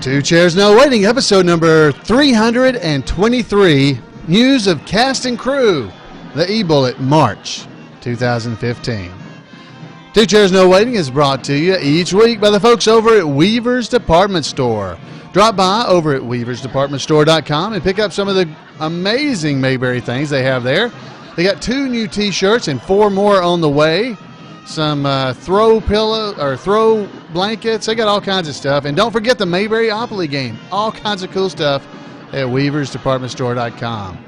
Two Chairs No Waiting, episode number 323, News of Cast and Crew, the eBullet, March 2015. Two Chairs No Waiting is brought to you each week by the folks over at Weaver's Department Store. Drop by over at weaversdepartmentstore.com and pick up some of the amazing Mayberry things they have there. They got 2 new t-shirts and 4 more on the way. Some throw blankets. They got all kinds of stuff. And don't forget the Mayberry-opoly game. All kinds of cool stuff at weaversdepartmentstore.com.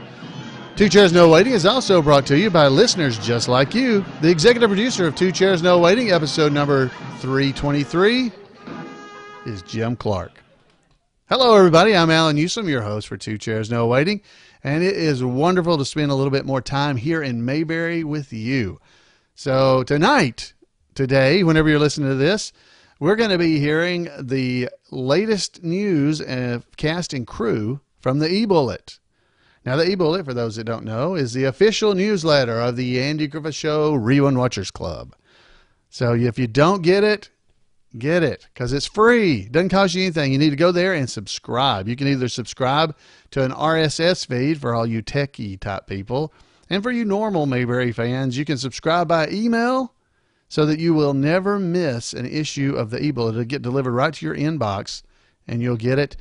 Two Chairs No Waiting is also brought to you by listeners just like you. The executive producer of Two Chairs No Waiting, episode number 323, is Jim Clark. Hello, everybody. I'm Alan Newsom, your host for Two Chairs No Waiting. And it is wonderful to spend a little bit more time here in Mayberry with you. So today, whenever you're listening to this, we're going to be hearing the latest news of cast and crew from the eBullet. Now, the eBullet, for those that don't know, is the official newsletter of the Andy Griffith Show Rerun Watchers Club. So if you don't get it, because it's free. It doesn't cost you anything. You need to go there and subscribe. You can either subscribe to an RSS feed for all you techie type people, and for you normal Mayberry fans, you can subscribe by email so that you will never miss an issue of the eBullet. It'll get delivered right to your inbox, and you'll get it.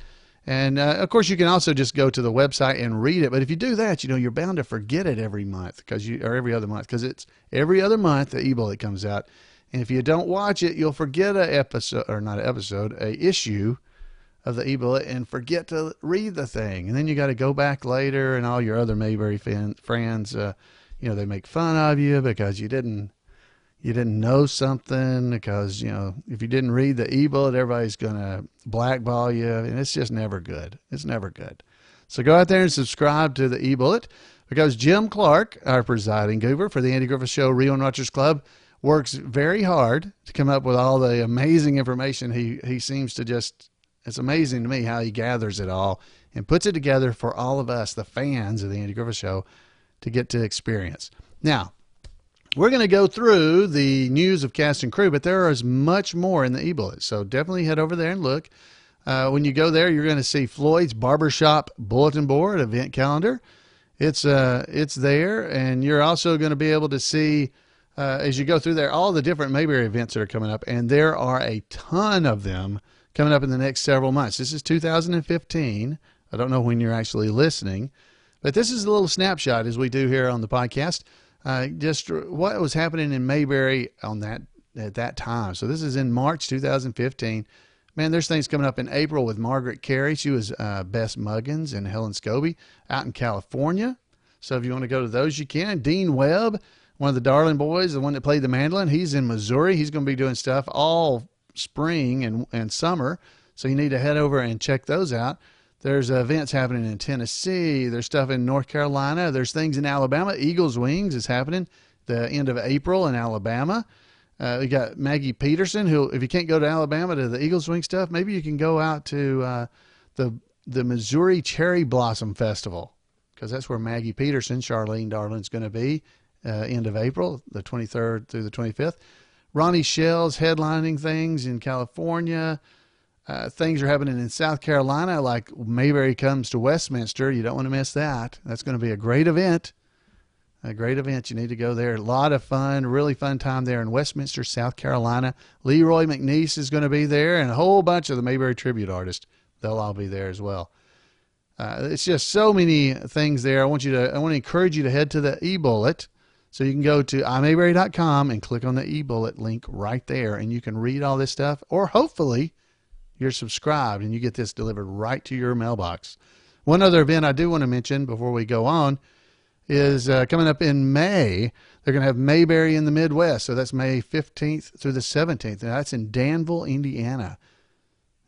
And, of course, you can also just go to the website and read it. But if you do that, you're bound to forget it every month or every other month, because it's every other month the eBullet comes out. And if you don't watch it, you'll forget an issue of the eBullet and forget to read the thing. And then you got to go back later, and all your other Mayberry friends, they make fun of you because you didn't know something, because, if you didn't read the eBullet, everybody's going to blackball you, and it's just never good. It's never good. So go out there and subscribe to the eBullet, because Jim Clark, our presiding goober for the Andy Griffith Show Rerun Watchers Club, works very hard to come up with all the amazing information. He seems to just, it's amazing to me how he gathers it all and puts it together for all of us, the fans of the Andy Griffith Show, to get to experience. Now, we're going to go through the news of cast and crew, but there is much more in the eBullet, so definitely head over there and look. When you go there, you're going to see Floyd's Barbershop Bulletin Board event calendar. It's there, and you're also going to be able to see, as you go through there, all the different Mayberry events that are coming up, and there are a ton of them coming up in the next several months. This is 2015. I don't know when you're actually listening, but this is a little snapshot, as we do here on the podcast, just what was happening in Mayberry at that time. So this is in March 2015. Man, there's things coming up in April with Margaret Carey. She was Bess Muggins and Helen Scobie out in California. So if you want to go to those, you can. Dean Webb, one of the Darling boys, the one that played the mandolin, he's in Missouri. He's going to be doing stuff all spring and summer. So you need to head over and check those out. There's events happening in Tennessee. There's stuff in North Carolina. There's things in Alabama. Eagles Wings is happening the end of April in Alabama. We got Maggie Peterson, who, if you can't go to Alabama to the Eagles Wing stuff, maybe you can go out to the Missouri Cherry Blossom Festival, because that's where Maggie Peterson, Charlene Darling's going to be end of April, the 23rd through the 25th. Ronnie Shell's headlining things in California. Things are happening in South Carolina, like Mayberry comes to Westminster. You don't want to miss that. That's going to be a great event. A great event. You need to go there. A lot of fun, really fun time there in Westminster, South Carolina. Leroy McNeese is going to be there, and a whole bunch of the Mayberry tribute artists. They'll all be there as well. It's just so many things there. I want to encourage you to head to the eBullet. So you can go to imayberry.com and click on the eBullet link right there, and you can read all this stuff, or hopefully you're subscribed and you get this delivered right to your mailbox. One other event I do want to mention before we go on is coming up in May. They're going to have Mayberry in the Midwest. So that's May 15th through the 17th. And that's in Danville, Indiana.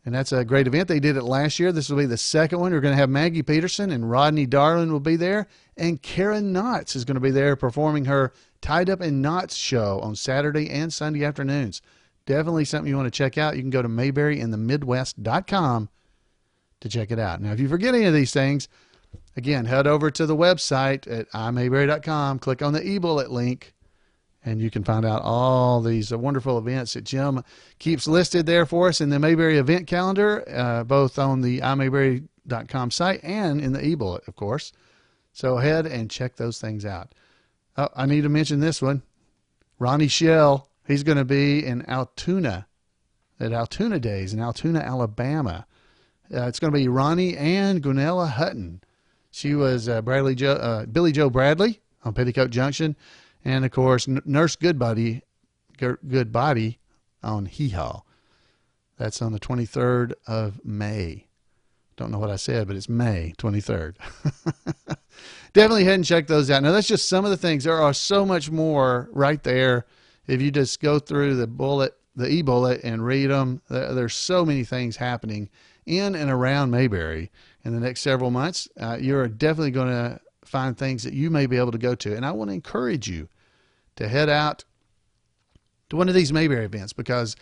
And that's a great event. They did it last year. This will be the second one. We're going to have Maggie Peterson and Rodney Darling will be there. And Karen Knotts is going to be there performing her Tied Up in Knots show on Saturday and Sunday afternoons. Definitely something you want to check out. You can go to mayberryinthemidwest.com to check it out. Now, if you forget any of these things, again, head over to the website at imayberry.com, click on the eBullet link, And you can find out all these wonderful events that Jim keeps listed there for us in the Mayberry event calendar, both on the imayberry.com site and in the eBullet, of course. So head and check those things out. Oh, I need to mention this one. Ronnie Shell, he's going to be in Altoona, at Altoona Days in Altoona, Alabama. It's going to be Ronnie and Gunella Hutton. She was Billy Joe Bradley on Petticoat Junction. And, of course, Nurse Goodbody on Hee Haw. That's on the 23rd of May. Don't know what I said, but it's May 23rd. Definitely head and check those out. Now, that's just some of the things. There are so much more right there. If you just go through the eBullet, and read them, there's so many things happening in and around Mayberry in the next several months. You're definitely going to find things that you may be able to go to. And I want to encourage you to head out to one of these Mayberry events, because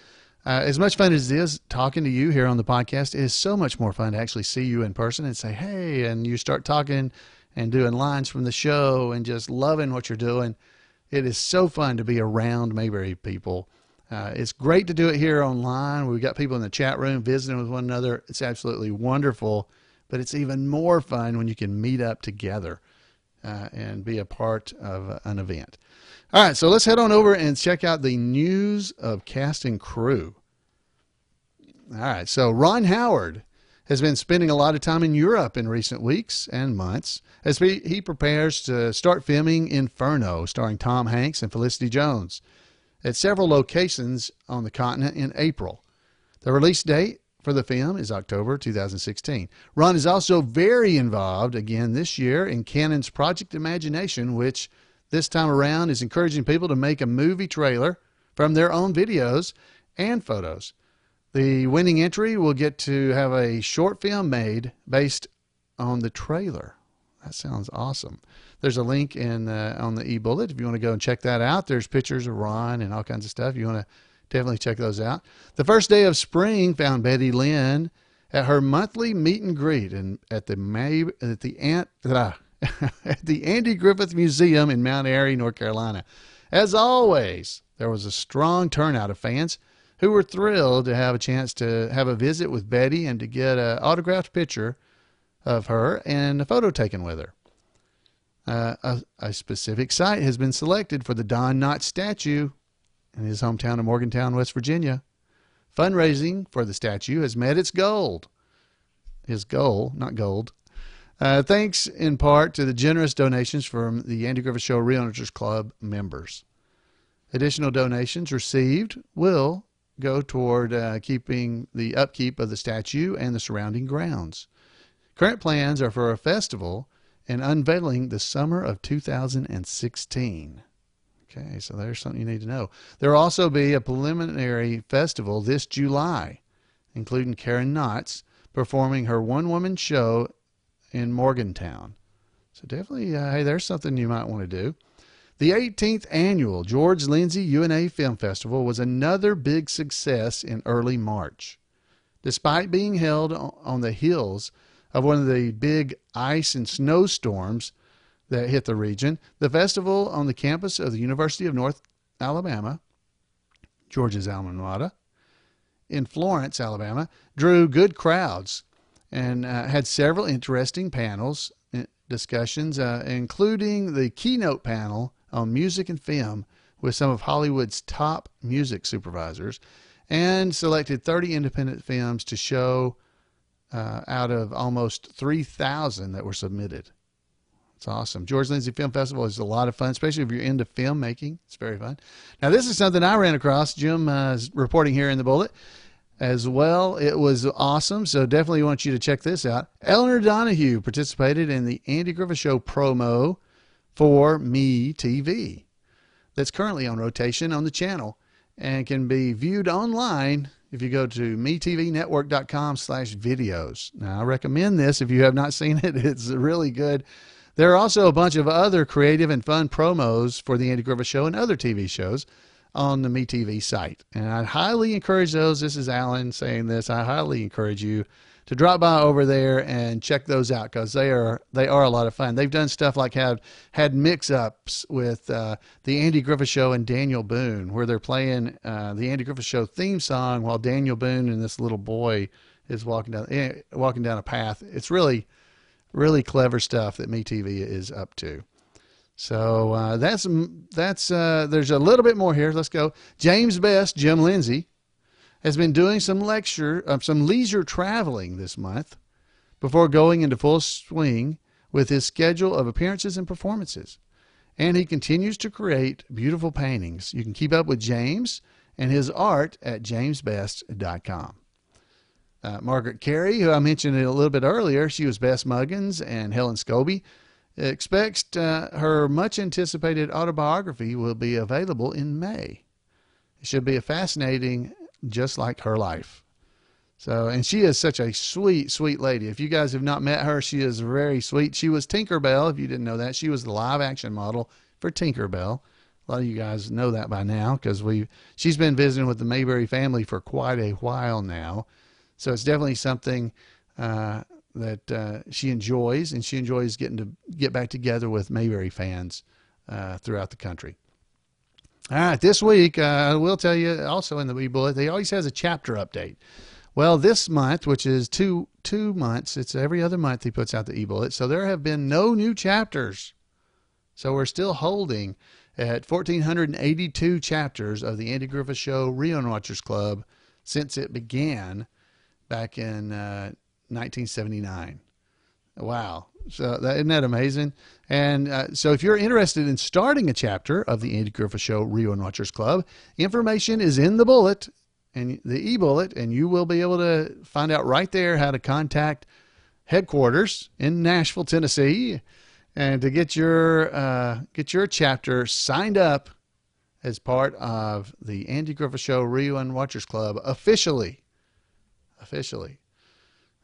as much fun as it is talking to you here on the podcast, it is so much more fun to actually see you in person and say, hey, and you start talking and doing lines from the show and just loving what you're doing. It is so fun to be around Mayberry people. It's great to do it here online. We've got people in the chat room visiting with one another. It's absolutely wonderful, but it's even more fun when you can meet up together and be a part of an event. All right, so let's head on over and check out the news of cast and crew. All right, so Ron Howard has been spending a lot of time in Europe in recent weeks and months as he prepares to start filming Inferno, starring Tom Hanks and Felicity Jones, at several locations on the continent in April. The release date for the film is October 2016. Ron is also very involved again this year in Canon's Project Imagination, which this time around is encouraging people to make a movie trailer from their own videos and photos. The winning entry will get to have a short film made based on the trailer. That sounds awesome. There's a link on the eBullet if you want to go and check that out. There's pictures of Ron and all kinds of stuff. You want to definitely check those out. The first day of spring found Betty Lynn at her monthly meet and greet at the Andy Griffith Museum in Mount Airy, North Carolina. As always, there was a strong turnout of fans who were thrilled to have a chance to have a visit with Betty and to get an autographed picture of her and a photo taken with her. A specific site has been selected for the Don Knotts statue in his hometown of Morgantown, West Virginia. Fundraising for the statue has met its goal. His goal, not gold. Thanks in part to the generous donations from the Andy Griffith Show Realtors Club members. Additional donations received will go toward keeping the upkeep of the statue and the surrounding grounds. Current plans are for a festival and unveiling the summer of 2016. Okay, so there's something you need to know. There will also be a preliminary festival this July, including Karen Knotts performing her one-woman show in Morgantown. So definitely, hey, there's something you might want to do. The 18th annual George Lindsay UNA Film Festival was another big success in early March. Despite being held on the heels of one of the big ice and snowstorms that hit the region, the festival on the campus of the University of North Alabama, Georgia's alma mater, in Florence, Alabama, drew good crowds and had several interesting panels, discussions, including the keynote panel on music and film with some of Hollywood's top music supervisors, and selected 30 independent films to show out of almost 3,000 that were submitted. It's awesome. George Lindsay Film Festival is a lot of fun, especially if you're into filmmaking. It's very fun. Now, this is something I ran across. Jim is reporting here in the bullet as well. It was awesome, so definitely want you to check this out. Eleanor Donahue participated in the Andy Griffith Show promo for Me TV that's currently on rotation on the channel and can be viewed online if you go to metvnetwork.com/videos. Now, I recommend this if you have not seen it. It's really good. There are also a bunch of other creative and fun promos for the Andy Griffith Show and other TV shows on the MeTV site. And I highly encourage those. This is Alan saying this. I highly encourage you to drop by over there and check those out, because they are a lot of fun. They've done stuff like had mix-ups with the Andy Griffith Show and Daniel Boone, where they're playing the Andy Griffith Show theme song while Daniel Boone and this little boy is walking down a path. It's really, really clever stuff that MeTV is up to. So that's there's a little bit more here. Let's go. James Best, Jim Lindsay, has been doing some leisure traveling this month before going into full swing with his schedule of appearances and performances. And he continues to create beautiful paintings. You can keep up with James and his art at jamesbest.com. Margaret Carey, who I mentioned a little bit earlier, she was Bess Muggins and Helen Scobie, expects her much anticipated autobiography will be available in May. It should be a fascinating, just like her life. So, and she is such a sweet, sweet lady. If you guys have not met her, she is very sweet. She was Tinkerbell, if you didn't know that. She was the live action model for Tinkerbell. A lot of you guys know that by now, because she's been visiting with the Mayberry family for quite a while now. So it's definitely something that she enjoys, and she enjoys getting to get back together with Mayberry fans throughout the country. All right, this week, I will tell you also in the eBullet, they always has a chapter update. Well, this month, which is two months, it's every other month he puts out the eBullet, so there have been no new chapters. So we're still holding at 1,482 chapters of the Andy Griffith Show Reunion Watchers Club since it began back in 1979. Wow. So isn't that amazing? And so if you're interested in starting a chapter of the Andy Griffith Show Reunion Watchers Club, information is in the bullet and the e-bullet, and you will be able to find out right there how to contact headquarters in Nashville, Tennessee, and to get your chapter signed up as part of the Andy Griffith Show Reunion Watchers Club officially.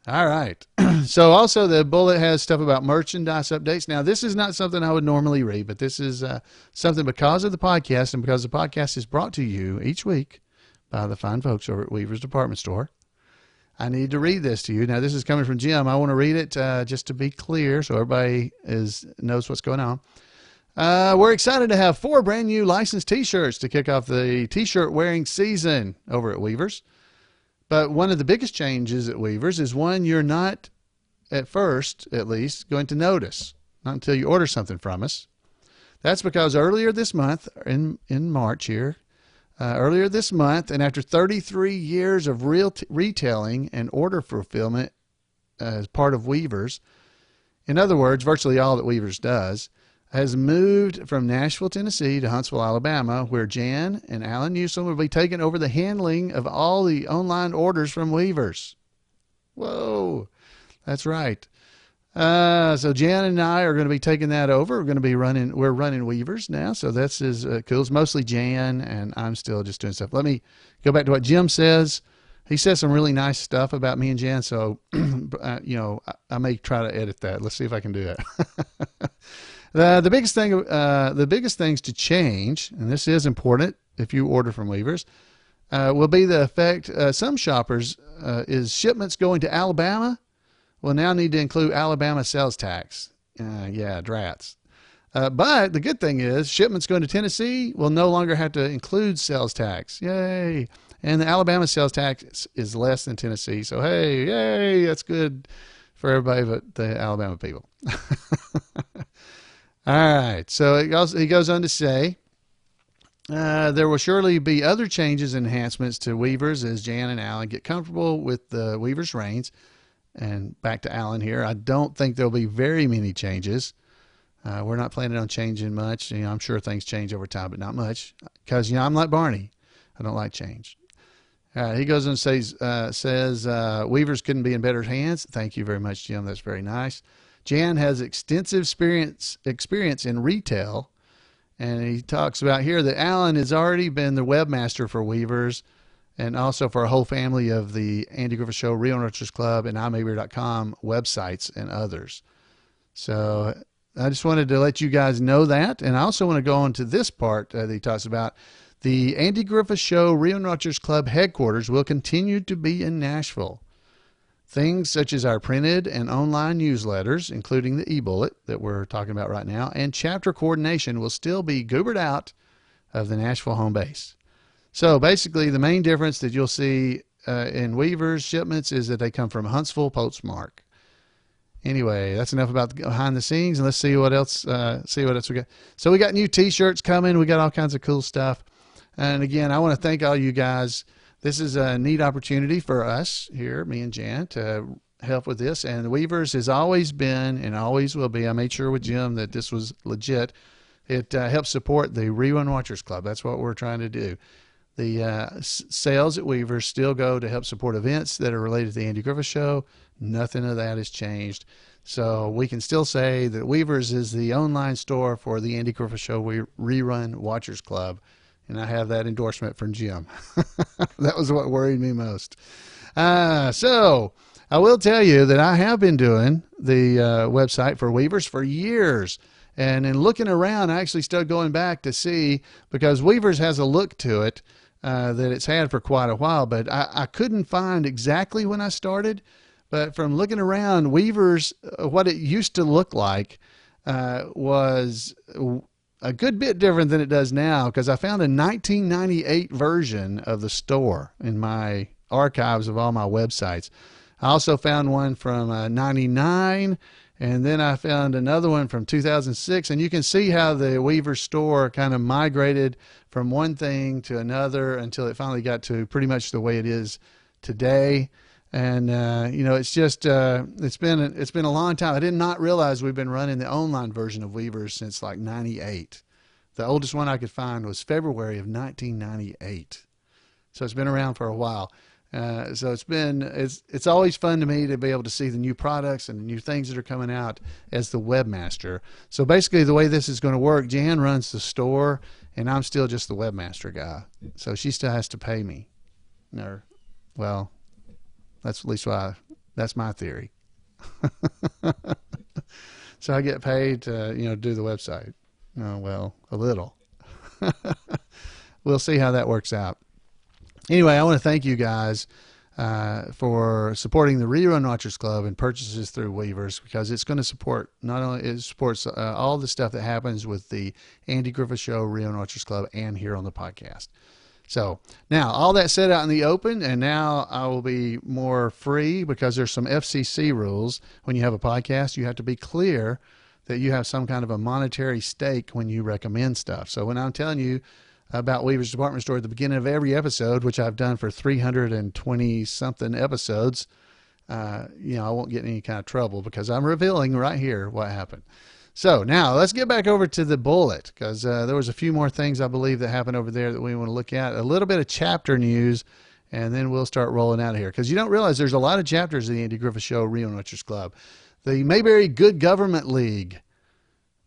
All right. So also the bullet has stuff about merchandise updates. Now, this is not something I would normally read, but this is something because of the podcast, and because the podcast is brought to you each week by the fine folks over at Weaver's Department Store. I need to read this to you. Now, this is coming from Jim. I want to read it just to be clear so everybody knows what's going on. We're excited to have 4 brand new licensed T-shirts to kick off the T-shirt wearing season over at Weaver's. But one of the biggest changes at Weaver's is one you're not, at first at least, going to notice, not until you order something from us. That's because earlier this month, in March here, earlier this month, and after 33 years of retailing and order fulfillment as part of Weaver's, in other words, virtually all that Weaver's does, has moved from Nashville, Tennessee to Huntsville, Alabama, where Jan and Alan Newsom will be taking over the handling of all the online orders from Weaver's. Whoa, that's right. So Jan and I are going to be taking that over. We're running Weaver's now, so that's cool. It's mostly Jan, and I'm still just doing stuff. Let me go back to what Jim says. He says some really nice stuff about me and Jan, so I may try to edit that. Let's see if I can do that. The biggest things to change, and this is important if you order from Weaver's, will be the effect some shoppers is shipments going to Alabama will now need to include Alabama sales tax. Drats. But the good thing is shipments going to Tennessee will no longer have to include sales tax. Yay! And the Alabama sales tax is less than Tennessee. So, hey, yay, that's good for everybody but the Alabama people. All right, so he goes on to say, there will surely be other changes and enhancements to Weaver's as Jan and Alan get comfortable with the Weaver's reins. And back to Alan here, I don't think there'll be very many changes. We're not planning on changing much. I'm sure things change over time, but not much. Because, I'm like Barney. I don't like change. He goes on and says Weaver's couldn't be in better hands. Thank you very much, Jim. That's very nice. Jan has extensive experience in retail, and he talks about here that Alan has already been the webmaster for Weaver's and also for a whole family of the Andy Griffith Show Reunion Watchers Club and iMayberry.com websites and others. So I just wanted to let you guys know that, and I also want to go on to this part that he talks about. The Andy Griffith Show Reunion Watchers Club headquarters will continue to be in Nashville. Things such as our printed and online newsletters, including the eBullet that we're talking about right now, and chapter coordination will still be goobered out of the Nashville home base. So basically, the main difference that you'll see in Weaver's shipments is that they come from Huntsville postmark. Anyway, that's enough about the behind the scenes, and let's see what else. We got. So we got new T-shirts coming. We got all kinds of cool stuff. And again, I want to thank all you guys. This is a neat opportunity for us here, me and Jan, to help with this. And the Weavers has always been and always will be. I made sure with Jim that this was legit. It helps support the Rerun Watchers Club. That's what we're trying to do. The sales at Weavers still go to help support events that are related to the Andy Griffith Show. Nothing of that has changed. So we can still say that Weavers is the online store for the Andy Griffith Show Rerun Watchers Club. And I have that endorsement from Jim. That was what worried me most. So I will tell you that I have been doing the website for Weavers for years. And in looking around, I actually started going back to see, because Weavers has a look to it that it's had for quite a while. But I couldn't find exactly when I started. But from looking around, Weavers, what it used to look like was a good bit different than it does now, because I found a 1998 version of the store in my archives of all my websites. I also found one from 99, and then I found another one from 2006, and you can see how the Weaver store kind of migrated from one thing to another until it finally got to pretty much the way it is today. And you know, it's just it's been a long time. I did not realize we've been running the online version of Weavers since like 98. The oldest one I could find was February of 1998. So it's been around for a while. So it's always fun to me to be able to see the new products and the new things that are coming out as the webmaster. So basically, the way this is going to work, Jan runs the store, and I'm still just the webmaster guy. So she still has to pay me. Or, well, that's at least why. That's my theory. So I get paid to do the website. Oh, well, a little. We'll see how that works out. Anyway, I want to thank you guys for supporting the Rerun Watchers Club and purchases through Weavers, because it's going to support, not only it supports all the stuff that happens with the Andy Griffith Show, Rerun Watchers Club, and here on the podcast. So now all that said out in the open, and now I will be more free, because there's some FCC rules. When you have a podcast, you have to be clear that you have some kind of a monetary stake when you recommend stuff. So when I'm telling you about Weaver's Department Store at the beginning of every episode, which I've done for 320 something episodes, I won't get in any kind of trouble, because I'm revealing right here what happened. So now let's get back over to the bullet, because there was a few more things I believe that happened over there that we want to look at. A little bit of chapter news, and then we'll start rolling out of here, because you don't realize there's a lot of chapters of the Andy Griffith Show Rerun Watchers Club. The Mayberry Good Government League,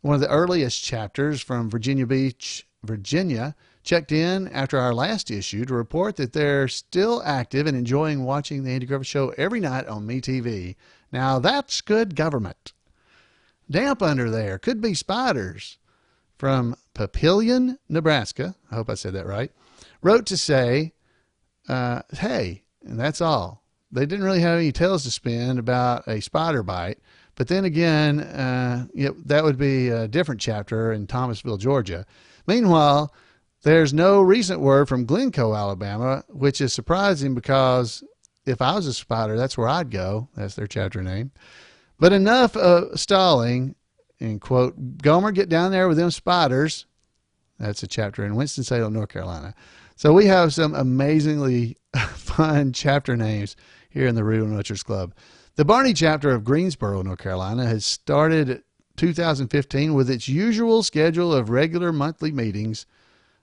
one of the earliest chapters from Virginia Beach, Virginia, checked in after our last issue to report that they're still active and enjoying watching the Andy Griffith Show every night on MeTV. Now that's good government. Damp under there. Could be spiders. From Papillion, Nebraska, I hope I said that right, wrote to say, hey, and that's all. They didn't really have any tales to spin about a spider bite. But then again, that would be a different chapter in Thomasville, Georgia. Meanwhile, there's no recent word from Glencoe, Alabama, which is surprising, because if I was a spider, that's where I'd go. That's their chapter name. But enough stalling, and quote, Gomer, get down there with them spiders. That's a chapter in Winston-Salem, North Carolina. So we have some amazingly fun chapter names here in the Rerun Watchers Club. The Barney chapter of Greensboro, North Carolina, has started 2015 with its usual schedule of regular monthly meetings.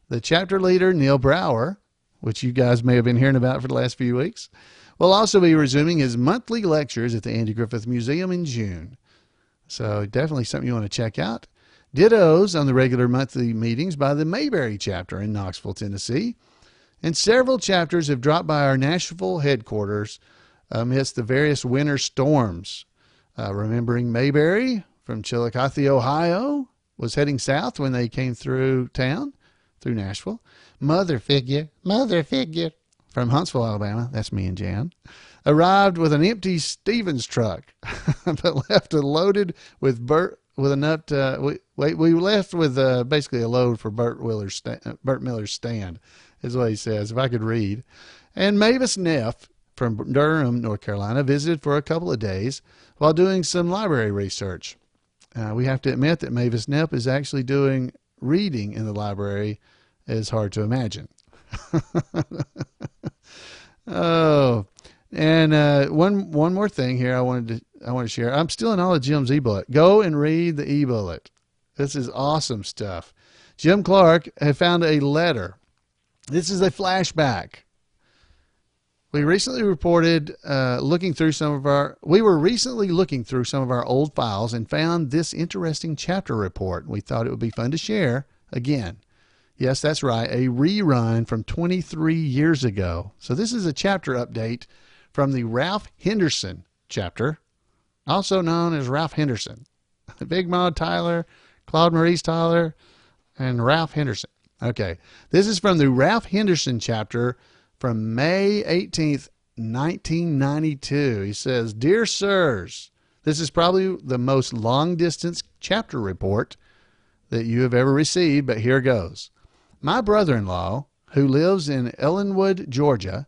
The chapter leader, Neil Brower, which you guys may have been hearing about for the last few weeks, will also be resuming his monthly lectures at the Andy Griffith Museum in June. So definitely something you want to check out. Dittos on the regular monthly meetings by the Mayberry chapter in Knoxville, Tennessee. And several chapters have dropped by our Nashville headquarters amidst the various winter storms. Remembering Mayberry from Chillicothe, Ohio, was heading south when they came through town, through Nashville. Mother figure. from Huntsville, Alabama, that's me and Jan, arrived with an empty Stevens truck, but left it loaded with enough to, we left with basically a load for Burt Miller's stand, is what he says, if I could read. And Mavis Neff from Durham, North Carolina, visited for a couple of days while doing some library research. We have to admit that Mavis Neff is actually doing reading in the library is hard to imagine. Oh, and one more thing here I want to share. I'm still in all of Jim's eBullet. Go and read the eBullet. This is awesome stuff. Jim Clark had found a letter. This is a flashback. We recently reported we were recently looking through some of our old files and found this interesting chapter report. We thought it would be fun to share again. Yes, that's right, a rerun from 23 years ago. So this is a chapter update from the Ralph Henderson chapter, also known as Ralph Henderson. Big Maud Tyler, Claude Maurice Tyler, and Ralph Henderson. Okay, this is from the Ralph Henderson chapter from May 18th, 1992. He says, "Dear Sirs, this is probably the most long-distance chapter report that you have ever received, but here goes. My brother-in-law, who lives in Ellenwood, Georgia,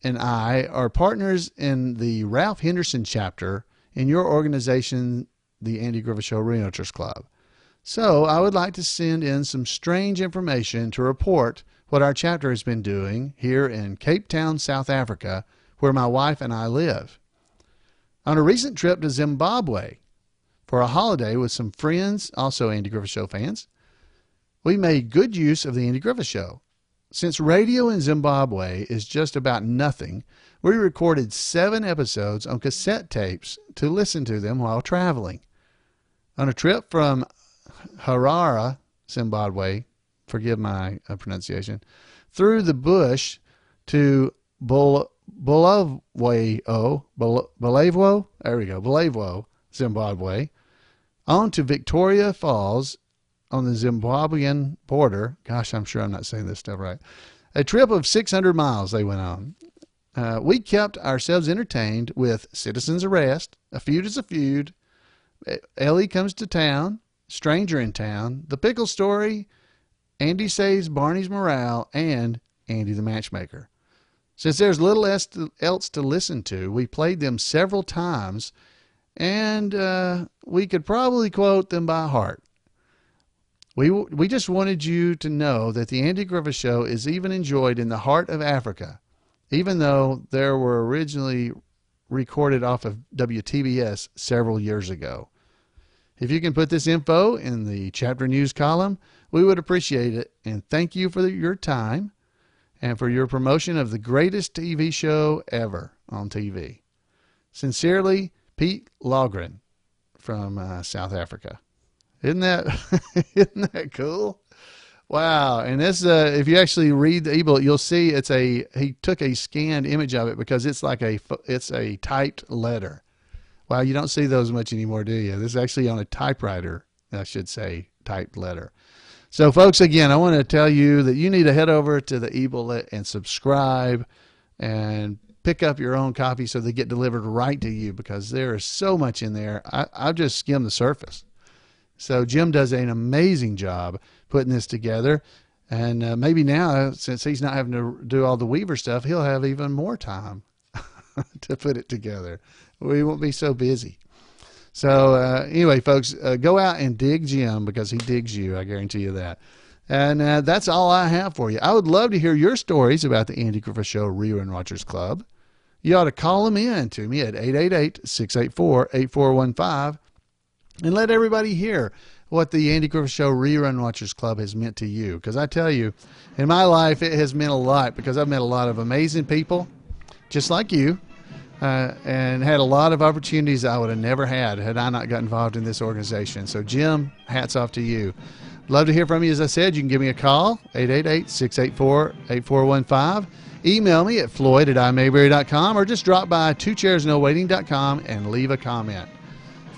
and I are partners in the Ralph Henderson chapter in your organization, the Andy Griffith Show Realtors Club. So I would like to send in some strange information to report what our chapter has been doing here in Cape Town, South Africa, where my wife and I live. On a recent trip to Zimbabwe for a holiday with some friends, also Andy Griffith Show fans, we made good use of the Andy Griffith Show. Since radio in Zimbabwe is just about nothing, we recorded 7 episodes on cassette tapes to listen to them while traveling. On a trip from Harare, Zimbabwe, forgive my pronunciation, through the bush to Bulawayo, Zimbabwe, on to Victoria Falls on the Zimbabwean border. Gosh, I'm sure I'm not saying this stuff right. A trip of 600 miles they went on. We kept ourselves entertained with Citizen's Arrest, A Feud is a Feud, Ellie Comes to Town, Stranger in Town, The Pickle Story, Andy Saves Barney's Morale, and Andy the Matchmaker. Since there's little else to listen to, we played them several times, and we could probably quote them by heart. We just wanted you to know that the Andy Griffith Show is even enjoyed in the heart of Africa, even though they were originally recorded off of WTBS several years ago. If you can put this info in the chapter news column, we would appreciate it, and thank you for your time and for your promotion of the greatest TV show ever on TV. Sincerely, Pete Logren from South Africa." Isn't that cool? Wow. And this, if you actually read the eBullet, you'll see he took a scanned image of it because it's a typed letter. Wow. You don't see those much anymore, do you? This is actually on a typewriter, I should say, typed letter. So folks, again, I want to tell you that you need to head over to the eBullet and subscribe and pick up your own copy so they get delivered right to you, because there is so much in there. I've just skimmed the surface. So Jim does an amazing job putting this together. And maybe now, since he's not having to do all the Weaver stuff, he'll have even more time to put it together. We won't be so busy. So anyway, folks, go out and dig Jim, because he digs you. I guarantee you that. And that's all I have for you. I would love to hear your stories about the Andy Griffith Show Rerun Watchers Club. You ought to call them in to me at 888-684-8415 and let everybody hear what the Andy Griffith Show Rerun Watchers Club has meant to you. Because I tell you, in my life, it has meant a lot, because I've met a lot of amazing people, just like you, and had a lot of opportunities I would have never had I not got involved in this organization. So, Jim, hats off to you. Love to hear from you. As I said, you can give me a call, 888-684-8415. Email me at floyd@imayberry.com, or just drop by twochairsnowaiting.com and leave a comment.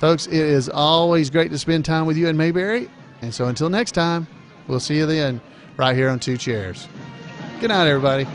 Folks, it is always great to spend time with you in Mayberry. And so until next time, we'll see you then right here on Two Chairs. Good night, everybody.